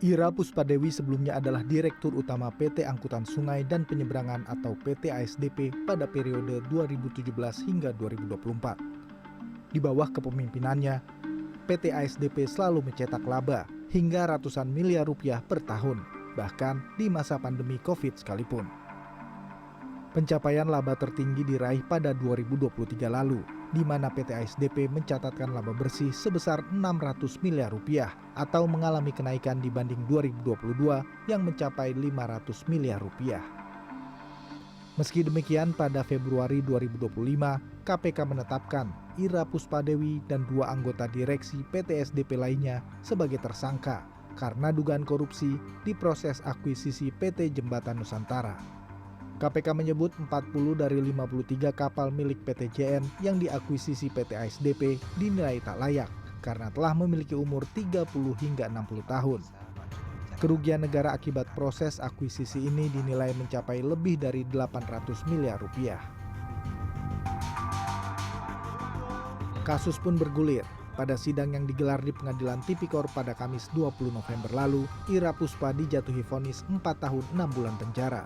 Ira Puspadewi sebelumnya adalah Direktur Utama PT Angkutan Sungai dan Penyeberangan atau PT ASDP pada periode 2017 hingga 2024. Di bawah kepemimpinannya, PT ASDP selalu mencetak laba hingga ratusan miliar rupiah per tahun, bahkan di masa pandemi COVID sekalipun. Pencapaian laba tertinggi diraih pada 2023 lalu, di mana PT ASDP mencatatkan laba bersih sebesar 600 miliar rupiah atau mengalami kenaikan dibanding 2022 yang mencapai 500 miliar rupiah. Meski demikian, pada Februari 2025, KPK menetapkan Ira Puspadewi dan 2 anggota direksi PT ASDP lainnya sebagai tersangka karena dugaan korupsi di proses akuisisi PT Jembatan Nusantara. KPK menyebut 40 dari 53 kapal milik PT JN yang diakuisisi PT ASDP dinilai tak layak karena telah memiliki umur 30 hingga 60 tahun. Kerugian negara akibat proses akuisisi ini dinilai mencapai lebih dari 800 miliar rupiah. Kasus pun bergulir. Pada sidang yang digelar di Pengadilan Tipikor pada Kamis 20 November lalu, Ira Puspa dijatuhi vonis 4 tahun 6 bulan penjara.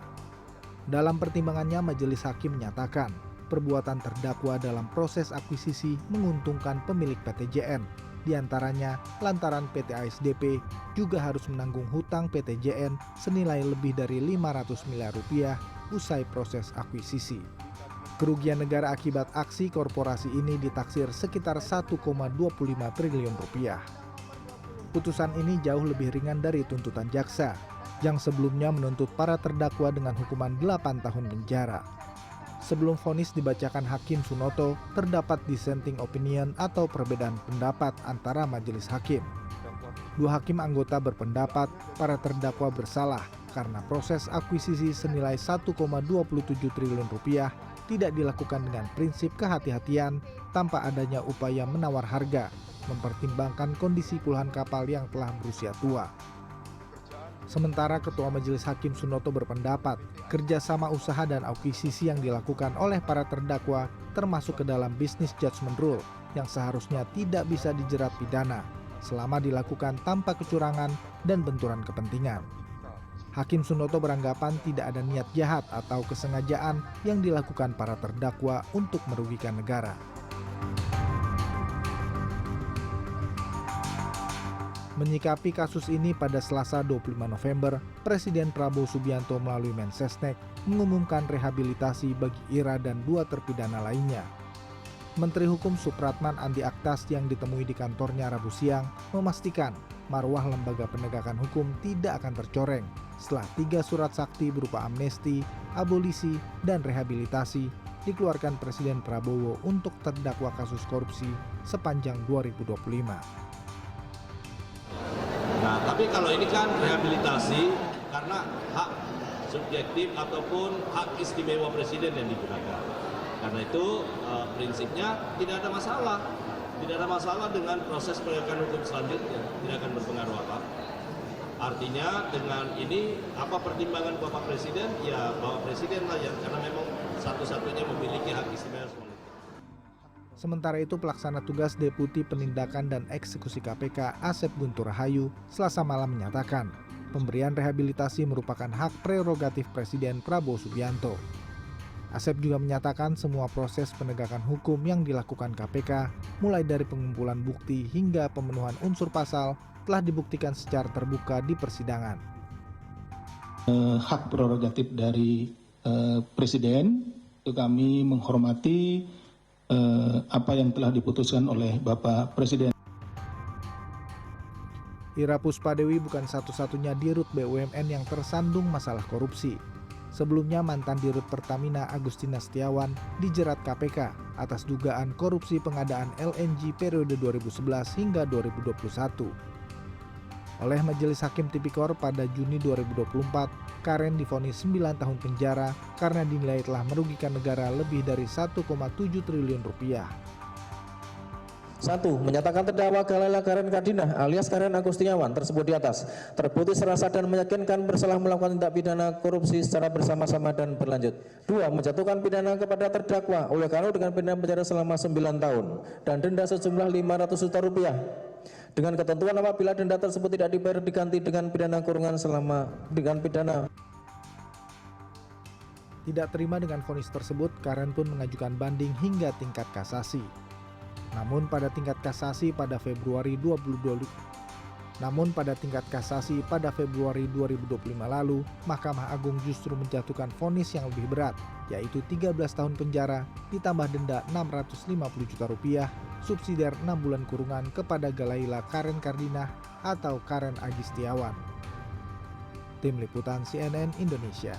Dalam pertimbangannya, majelis hakim menyatakan perbuatan terdakwa dalam proses akuisisi menguntungkan pemilik PT JN, diantaranya lantaran PT ASDP juga harus menanggung hutang PT JN senilai lebih dari 500 miliar rupiah usai proses akuisisi. Kerugian negara akibat aksi korporasi ini ditaksir sekitar 1,25 triliun rupiah. Putusan ini jauh lebih ringan dari tuntutan jaksa yang sebelumnya menuntut para terdakwa dengan hukuman 8 tahun penjara. Sebelum vonis dibacakan Hakim Sunoto, terdapat dissenting opinion atau perbedaan pendapat antara majelis hakim. 2 hakim anggota berpendapat para terdakwa bersalah karena proses akuisisi senilai 1,27 triliun rupiah tidak dilakukan dengan prinsip kehati-hatian tanpa adanya upaya menawar harga, mempertimbangkan kondisi puluhan kapal yang telah berusia tua. Sementara Ketua Majelis Hakim Sunoto berpendapat, kerjasama usaha dan akuisisi yang dilakukan oleh para terdakwa termasuk ke dalam bisnis judgment rule yang seharusnya tidak bisa dijerat pidana selama dilakukan tanpa kecurangan dan benturan kepentingan. Hakim Sunoto beranggapan tidak ada niat jahat atau kesengajaan yang dilakukan para terdakwa untuk merugikan negara. Menyikapi kasus ini pada Selasa 25 November, Presiden Prabowo Subianto melalui Mensesnek mengumumkan rehabilitasi bagi Ira dan 2 terpidana lainnya. Menteri Hukum Supratman Andi Aktas yang ditemui di kantornya Rabu siang memastikan marwah lembaga penegakan hukum tidak akan tercoreng setelah 3 surat sakti berupa amnesti, abolisi, dan rehabilitasi dikeluarkan Presiden Prabowo untuk terdakwa kasus korupsi sepanjang 2025. Nah, tapi kalau ini kan rehabilitasi karena hak subjektif ataupun hak istimewa presiden yang digunakan. Karena itu prinsipnya tidak ada masalah. Tidak ada masalah dengan proses penegakan hukum selanjutnya. Tidak akan berpengaruh apa. Artinya dengan ini apa pertimbangan Bapak Presiden? Ya Bapak Presiden lah ya, karena memang satu-satunya memiliki hak istimewa. Sementara itu, pelaksana tugas Deputi Penindakan dan Eksekusi KPK Asep Guntur Rahayu Selasa malam menyatakan pemberian rehabilitasi merupakan hak prerogatif Presiden Prabowo Subianto. Asep juga menyatakan semua proses penegakan hukum yang dilakukan KPK, mulai dari pengumpulan bukti hingga pemenuhan unsur pasal, telah dibuktikan secara terbuka di persidangan. Hak prerogatif dari Presiden, itu kami menghormati apa yang telah diputuskan oleh Bapak Presiden. Ira Puspadewi bukan satu-satunya dirut BUMN yang tersandung masalah korupsi. Sebelumnya mantan dirut Pertamina Agustina Setiawan dijerat KPK atas dugaan korupsi pengadaan LNG periode 2011 hingga 2021. Oleh Majelis Hakim Tipikor pada Juni 2024, Karen divonis 9 tahun penjara karena dinilai telah merugikan negara lebih dari 1,7 triliun rupiah. 1. Menyatakan terdakwa Galela Karen Kardinah alias Karen Agustiniawan tersebut di atas terbukti serasa dan meyakinkan bersalah melakukan tindak pidana korupsi secara bersama-sama dan berlanjut. 2. Menjatuhkan pidana kepada terdakwa oleh karena dengan pidana penjara selama 9 tahun dan denda sejumlah 500 juta rupiah. Dengan ketentuan apabila denda tersebut tidak dibayar diganti dengan pidana kurungan selama Tidak terima dengan vonis tersebut, Karen pun mengajukan banding hingga tingkat kasasi. Namun pada tingkat kasasi pada Februari 2025 lalu, Mahkamah Agung justru menjatuhkan vonis yang lebih berat, yaitu 13 tahun penjara ditambah denda Rp650 juta, subsidiar 6 bulan kurungan kepada Galaila Karen Kardinah atau Karen Agistiawan. Tim Liputan CNN Indonesia.